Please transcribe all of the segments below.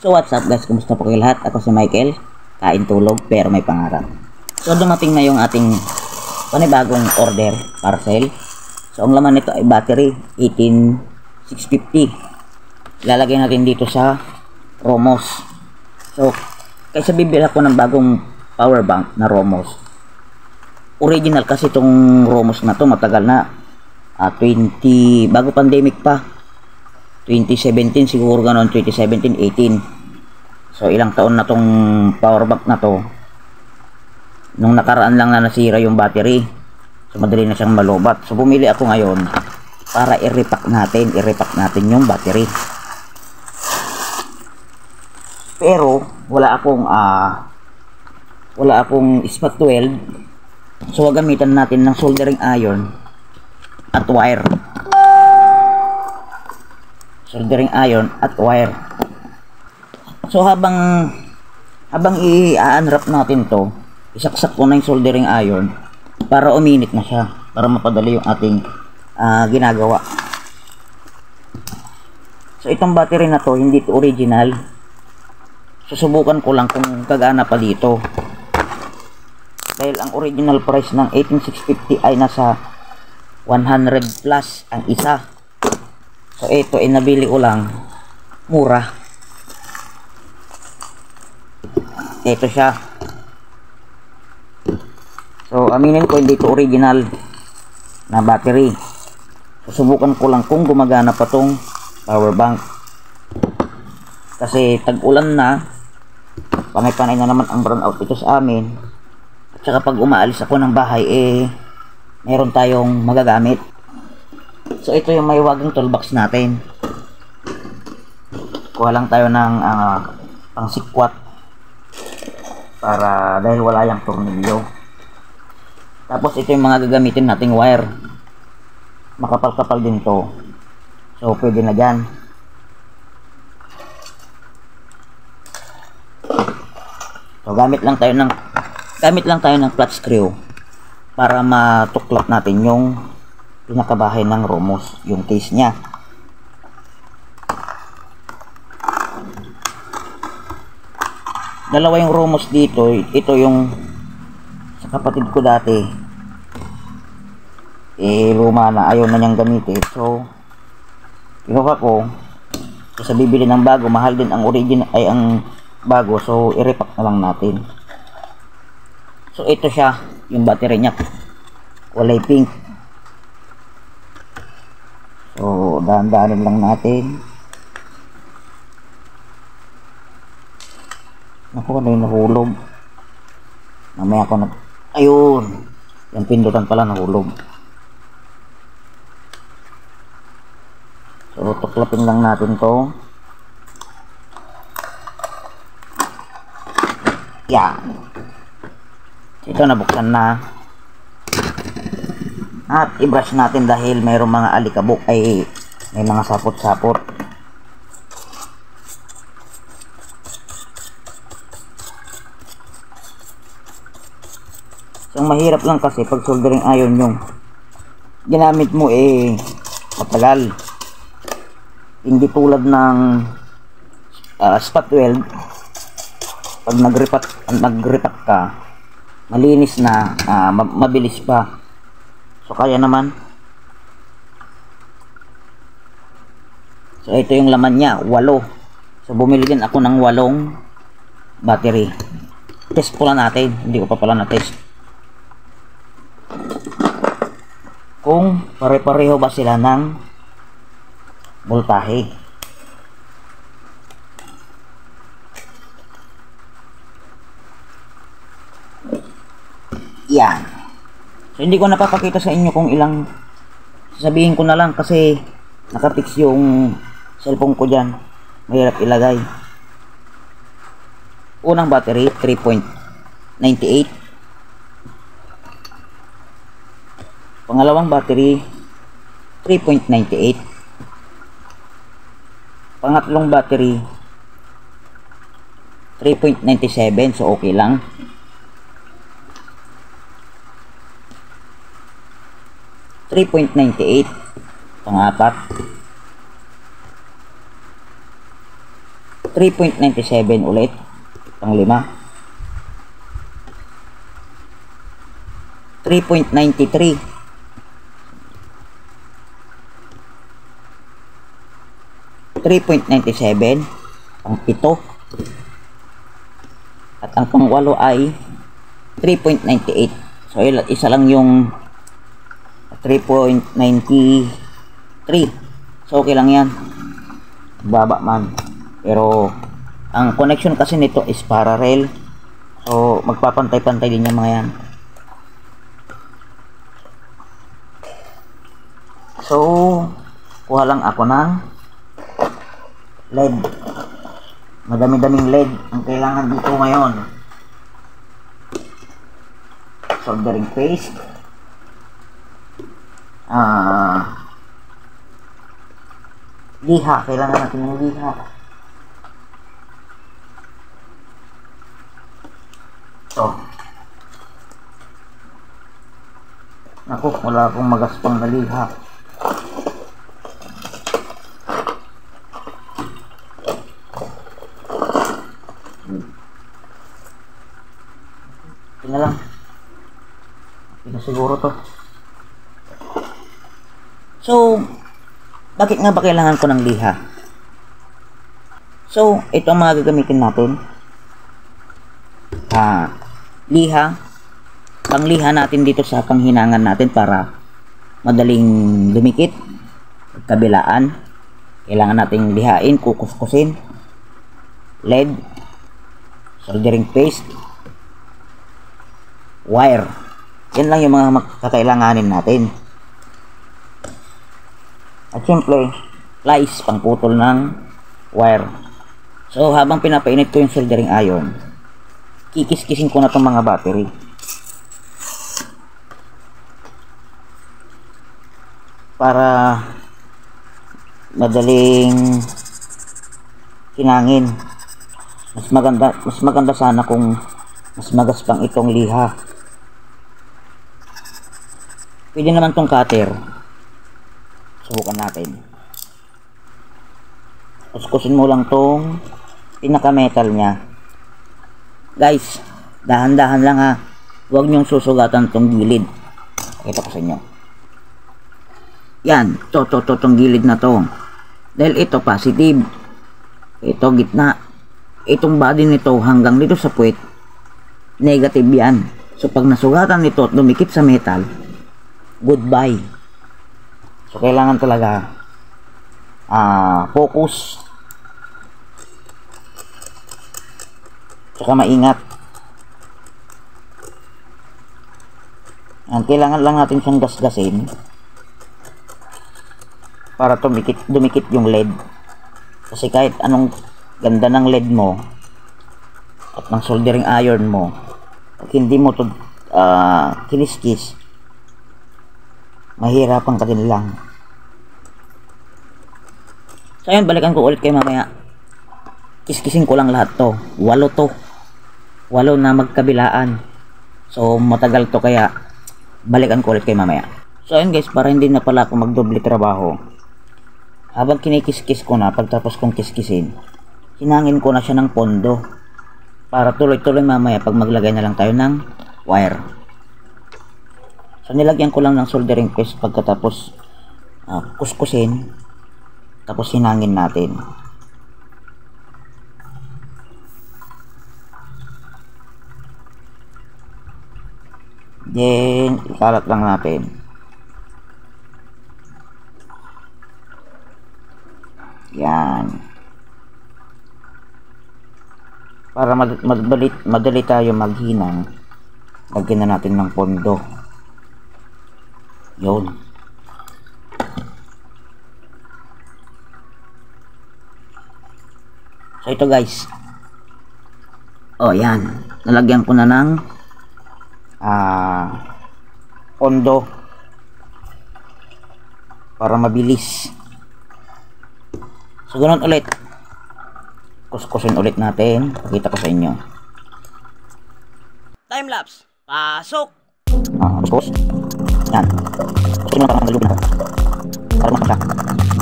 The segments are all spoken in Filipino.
So what's up guys, kumusta po kayo lahat? Ako si Michael, kain tulog pero may pangarap. So dumating na yung ating panibagong order, parcel. So ang laman nito ay battery 18650. Ilalagay natin dito sa Romos. So kaysa bibili ako ng bagong power bank na Romos. Original kasi itong Romos na to, matagal na. 20 bago pandemic pa. 2017 siguro ganon, 2017-18. So ilang taon na tong power bank na to. Nung nakaraan lang na nasira yung battery. So madali na siyang malobat. So bumili ako ngayon para i-repack natin yung battery. Pero wala akong spot weld. So gamitan natin ng soldering iron at wire. Soldering iron at wire. So habang i-unwrap natin to, isaksak ko na yung soldering iron para uminit na siya, para mapadali yung ating ginagawa. So itong battery na to, hindi to original. Susubukan ko lang kung gagana pa dito. Dahil ang original price ng 18650 ay nasa 100 plus ang isa. So ito ay nabili ko lang mura. Ito siya. So aminin ko hindi ito original na battery. Susubukan ko lang kung gumagana pa tong power bank. Kasi tag-ulan na, panay-panay na naman ang brownout ito sa amin. At saka pag umaalis ako ng bahay, meron tayong magagamit. So ito yung may wagang toolbox natin. Kuha lang tayo ng pangsikwat para dahil wala yung tornilyo. Tapos ito yung mga gagamitin nating wire. Makapal-kapal din to. So pwede na dyan. So gamit lang tayo ng flat screw para matuklap natin yung pinakabahay ng Romos, yung case niya. Dalawa yung Romos dito. Ito yung sa kapatid ko dati, luma na, ayaw na niyang gamitin. So kinuha ko. So sa bibili ng bago, mahal din ang original ay ang bago, so i-repack na lang natin. So ito siya, yung battery niya, kulay pink. So dahan-dahanin lang natin. Naku, ano yung nahulog? Mamaya ako ayun, yung pindutan pala nahulog. So tuklapin lang natin to. Yan. Ito nabuksan na. At i-brush natin dahil mayroong mga alikabok, ay may mga sapot-sapot. So ang mahirap lang kasi pag soldering iron yung ginamit mo matagal. Hindi tulad ng spot weld. Pag nag-repack ka, malinis na, mabilis pa. So kaya naman. So ito yung laman niya, 8. So bumili din ako ng 8 battery. Test po lang natin, hindi ko pa pala na-test kung pare-pareho ba sila ng voltahe. Yan. So hindi ko napapakita sa inyo kung ilang, sasabihin ko na lang kasi nakapix yung cellphone ko dyan, mahirap ilagay. Unang battery 3.98. Pangalawang battery 3.98. Pangatlong battery 3.97, so okay lang. $3.98 pangapat. 3.97 ulit. Pang 5. 3.93. 3.97 ang 7. At ang pang 8 ay 3.98. So isa lang yung 3.93. So okay lang yan. Baba man. Pero ang connection kasi nito is parallel. So magpapantay-pantay din yung mga yan. So kuha lang ako ng LED. Madami-daming LED ang kailangan dito ngayon. Soldering paste. Liha. Kailangan natin ng liha. So. Naku, wala akong magaspang na liha. Ito na lang. Ito na siguro to. So, bakit nga ba kailangan ko ng liha? So, ito ang mga gagamitin natin. Liha. Pangliha natin dito sa panghinangan natin para madaling dumikit. Kabilaan. Kailangan nating lihain, kukuskusin. LED. Soldering paste. Wire. Yan lang yung mga kakailanganin natin. At siyempre, plies, pangputol ng wire. So, habang pinapainit ko yung soldering iron, kikis-kisin ko na itong mga battery. Para madaling kinangin. Mas maganda sana kung mas magaspang itong liha. Pwede naman tong cutter. Subukan natin. Kuskusin mo lang tong pinaka-metal niya. Guys, dahan-dahan lang ha. Huwag niyong susugatan tong gilid. Pakita ko sa inyo. Yan, tong gilid na to. Dahil ito positive. Ito gitna. Itong body nito hanggang dito sa puwet, negative yan. So pag nasugatan nito at dumikit sa metal, goodbye. So kailangan talaga focus. Saka maingat. Ang kailangan lang natin siyang gasgasin para dumikit yung LED. Kasi kahit anong ganda ng LED mo at ng soldering iron mo, pag hindi mo to kiniskis, mahirapan ka din lang. So ayun, balikan ko ulit kayo mamaya. Kiskisin ko lang lahat to. 8 to. 8 na magkabilaan. So matagal to, kaya balikan ko ulit kayo mamaya. So ayun guys, para hindi na pala ako magdoble trabaho, habang kinikiskis ko na, pagtapos kong kiskisin, hinangin ko na siya ng pondo para tuloy-tuloy mamaya pag maglagay na lang tayo ng wire. So nilagyan ko lang ng soldering paste pagkatapos kuskusin, tapos hinangin natin. Then ikalat lang natin. Yan. Para madali tayo maghinang, lagyan na natin ng pondo. Yun. So ito guys. Oh yan. Nalagyan ko na ng pondo para mabilis. So ganun ulit. Kuskusin ulit natin. Pakita ko sa inyo. Time lapse. Pasok. Kuskus. Yan. Kuskusin mo lang ang loob na. Para masya.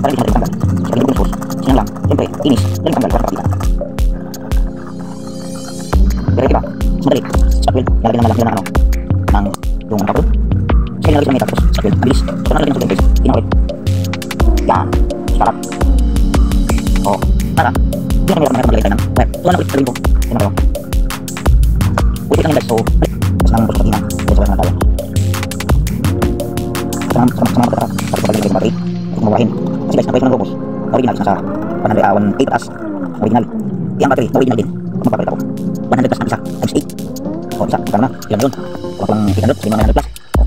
Para hindi matanggal. Sa loob ng kuskus. Sinang lang. Siyempre, inis. Dali tanggal para kapila. madali. Spot wheel, lalagyan na lang sila ng ano, ng yung kapul. Kasi nilagay sila ng tapos spot wheel, mabilis. So, nalagyan ng sugar guys, pinakawit. Yan, sarap. Oh, para. Hindi na mahirap maglagay tayo ng wire. So, ano ulit sabihin ko? Yan na kayo. Ulit lang yun guys, so, balik. Tapos nang puso pag-inang, sabay na tayo. Sama tapos pag-lagay ng battery, at kumawahin. Kasi guys, na-price ko ng robos. Original is nasa 100, 1 plus. Original. Yung battery, na original din. Kung magpapalit ako, 100 plus ang isa, times 8. O, isa, magkano na? Ilan yun? Kuha ko lang 800, kasi mga 100 plus. O,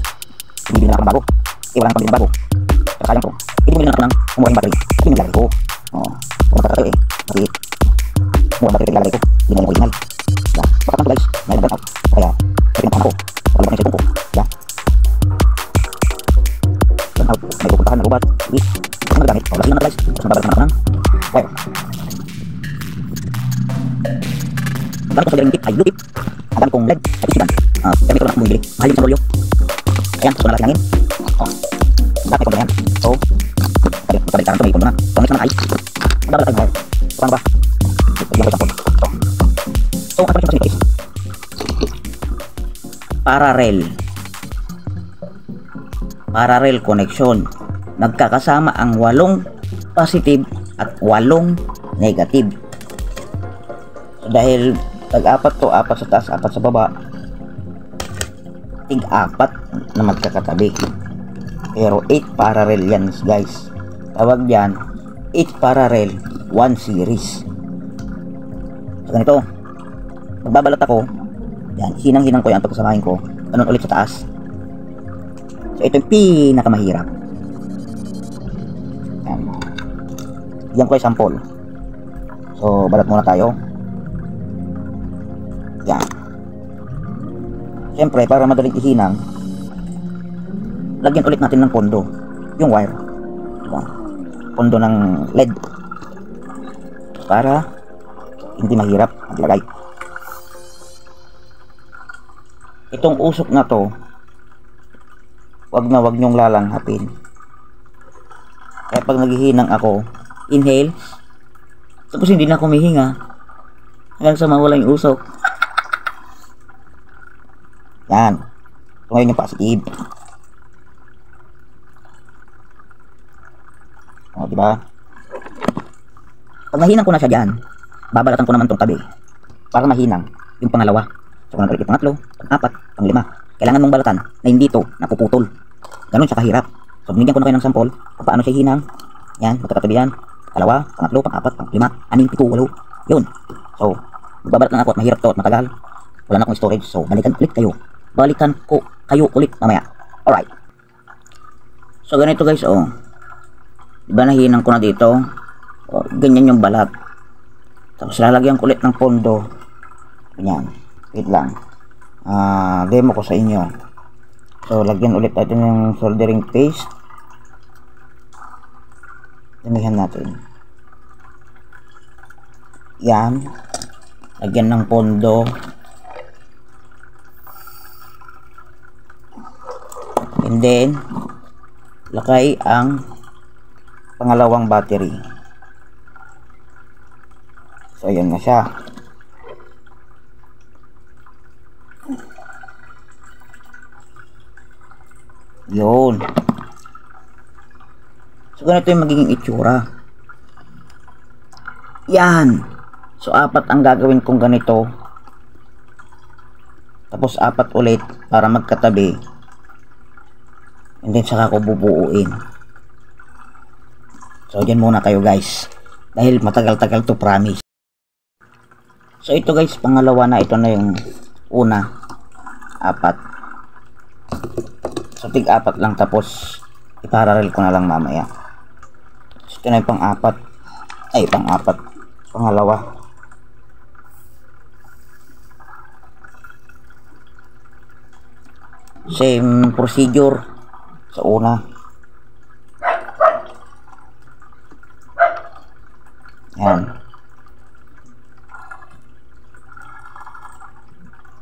bibili na ako ng bago. Wala nang pambili ng bago. Pero sayang ko. Bumili na ako ng kumuha yung battery. Kasi nilalagay ko. O, kung magkakatayo eh. Kasi, kumuha battery nilalagay ko. Hindi na yung original. Yeah. Pakat lang to guys. May burn out. Kaya, pwede na ko. Wala pa yung cellphone ko. Yeah. Burn out. May pupuntahan na ubat. Wait. Ano magagamit? O, lasing na guys. Tapos mababalat na ako ng wire. Ang gamit ko sa galing tip ay blue tip. Ang gamit kong LED ay isigan. Gamit ko lang akong bumibili. Mahal yung sa rolyo. Ayan, gusto ko na lasing hangin. O, gamit ko ba yan? So, magpabaliktaran ito, may ipon mo na. Connect na ng ay. Magbabalat tayo ng wire. So, ano ba? Bigyan ko isang phone. So, ang question guys. Parallel connection. Nagkakasama ang 8 positive at 8 negative. So, dahil tag-apat to, 4 sa taas, 4 sa baba, tig-4 na magkakatabi. Pero 8 parallel yan guys. Tawag yan 8 parallel 1 series. So, ganito, magbabalat ako yan, hinang-hinang ko yan, pagkasamahin ko ganun ulit sa taas. So, ito yung pinakamahirap. Yan, yan ko ay sample. So, balat muna tayo. Yan. Siyempre, para madaling ihinang, lagyan ulit natin ng pondo yung wire. Diba? Pondo ng LED para hindi mahirap maglagay. Itong usok na to, wag nyong lalanghapin. Kaya pag naghihinang ako, inhale, tapos hindi na ako humihinga hanggang sa mawala yung usok. Yan. So, ngayon yung positive. O, diba? Pag nahinang ko na siya dyan, babalatan ko naman tong tabi para mahinang yung pangalawa. So, kung nagpalit yung pangatlo, pang-4, pang-5, kailangan mong balatan na hindi ito napuputol. Ganun siya kahirap. So, binigyan ko na kayo ng sample kung paano siya hinang. Yan, magkakatabi yan. Kalawa, pangatlo, pang-4, pang-5, 6, 7, 8. Yun. So, magbabalat lang ako at mahirap to at matagal. Wala na akong storage. So, balikan ko kayo ulit mamaya. Alright. So, ganito guys, oh. Diba nahinang ko na dito? Oh, ganyan yung balat. Tapos lalagyan ko ulit ng pondo. Ganyan. Wait lang. Demo ko sa inyo. So, lagyan ulit natin yung soldering paste. Damihan natin. Yan. Lagyan ng pondo. And then, lakay ang pangalawang battery. So, ayan na siya. Yun. So, ganito yung magiging itsura. Yan. So, 4 ang gagawin kong ganito. Tapos, 4 ulit para magkatabi. And then, saka ko bubuuin. So, dyan muna kayo guys. Dahil matagal-tagal to, promise. So, ito guys, pangalawa na. Ito na yung una. 4. So, tig-4 lang, tapos iparallel ko na lang mamaya. So, ito na yung pang-4. Ay, pang-4. Pangalawa. Same procedure sa una. Yan.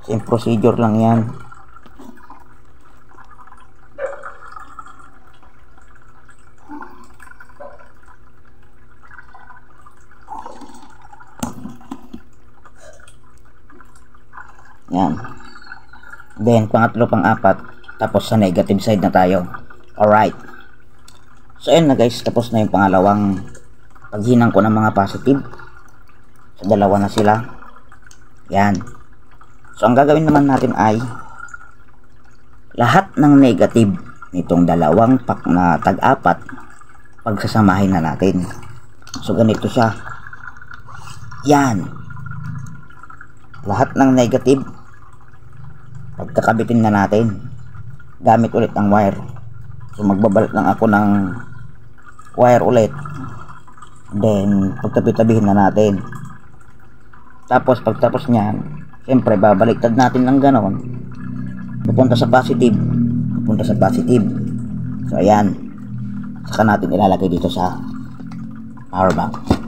Same procedure lang yan. Yan. Then, pangatlo, pang-apat. Tapos sa negative side na tayo. Alright. So, ayun na guys. Tapos na yung pangalawang paghinang ko ng mga positive. So, dalawa na sila. Yan. So, ang gagawin naman natin ay lahat ng negative nitong dalawang pack na tag-apat pagsasamahin na natin. So, ganito siya. Yan. Lahat ng negative pagkakabitin na natin gamit ulit ang wire. So, magbabalat lang ako ng wire ulit. Then, pagtabi-tabihin na natin. Tapos, pagtapos niyan, siyempre, babaliktad natin ng ganon. Pupunta sa positive. Pupunta sa positive. So, ayan. Saka natin ilalagay dito sa power bank.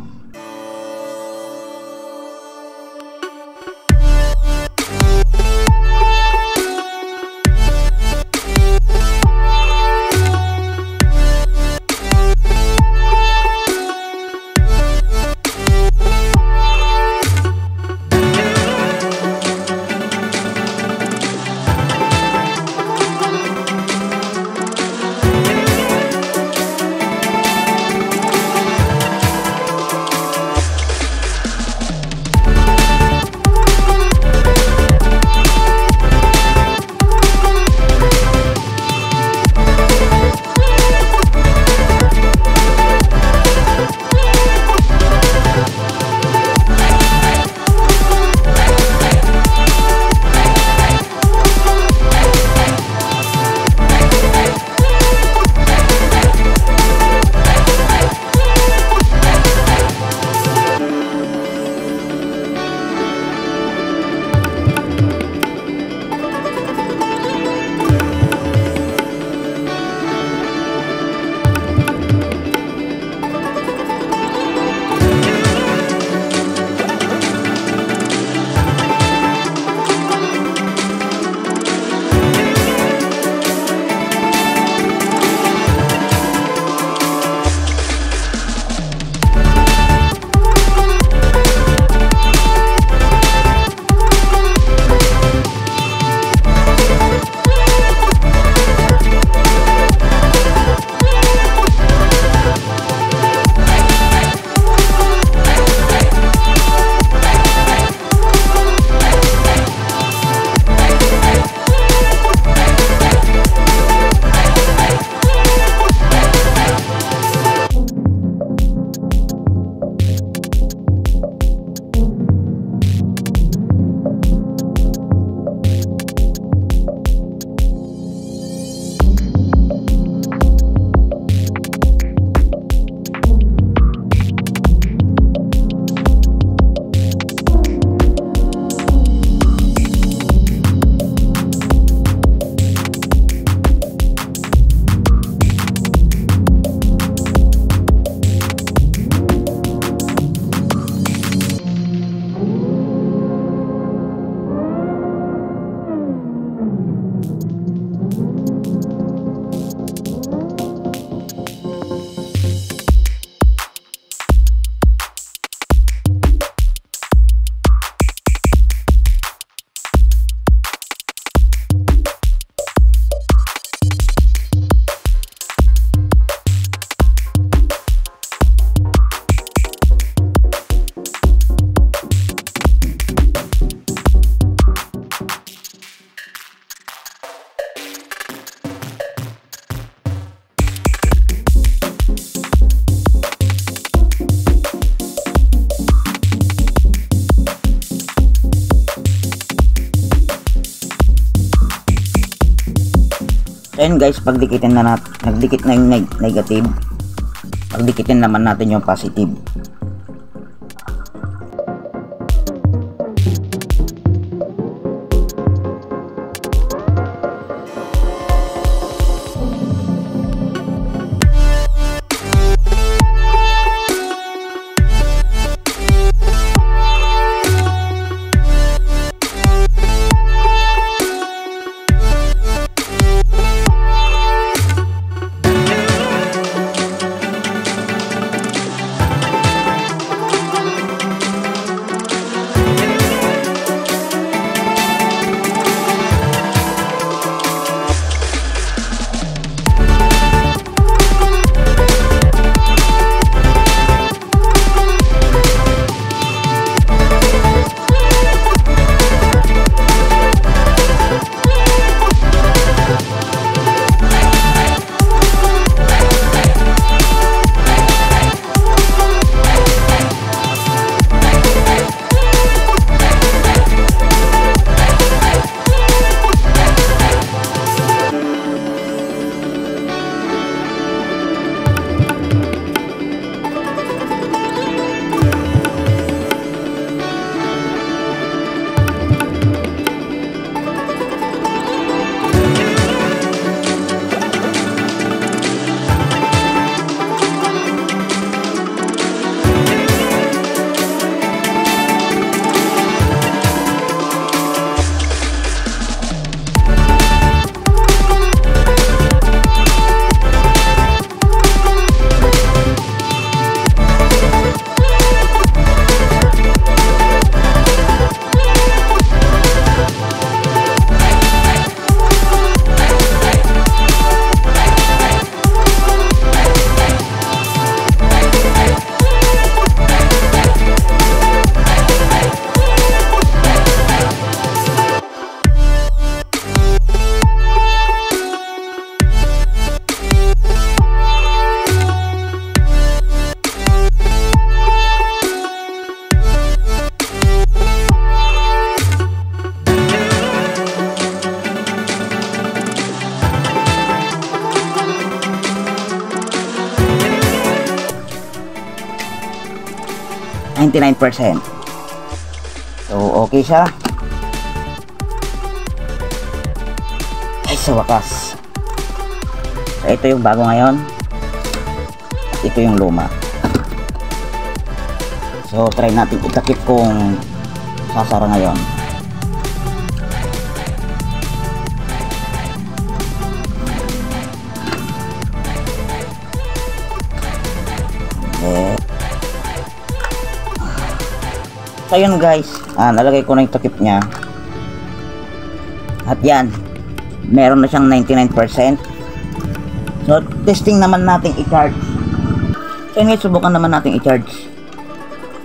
Ayan guys, pagdikitin na natin, nagdikit na yung negative, pagdikitin naman natin yung positive. 99%. So, okay siya. Ay, sa wakas. So, ito yung bago ngayon. Ito yung luma. So, try natin itakip kung sasara ngayon. Okay. So, yun guys. Nalagay ko na yung takip niya. At yan. Meron na siyang 99%. So, testing naman natin i-charge. So, ngayon, subukan naman natin i-charge.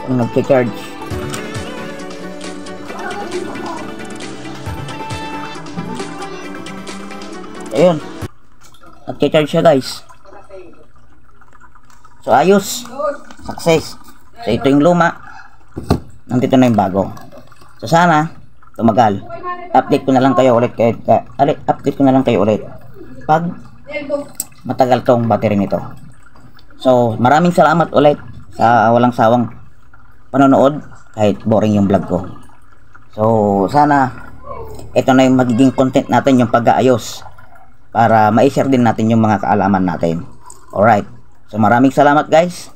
Kung nag-charge. Ayun. Nag-charge siya, guys. So, ayos. Success. So, ito yung luma. Nandito na yung bago. So, sana, tumagal. Update ko na lang kayo ulit. Update ko na lang kayo ulit. Pag matagal tong battery nito. So, maraming salamat ulit sa walang sawang panonood kahit boring yung vlog ko. So, sana ito na yung magiging content natin, yung pag-aayos para ma-share din natin yung mga kaalaman natin. Alright. So, maraming salamat guys.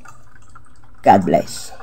God bless.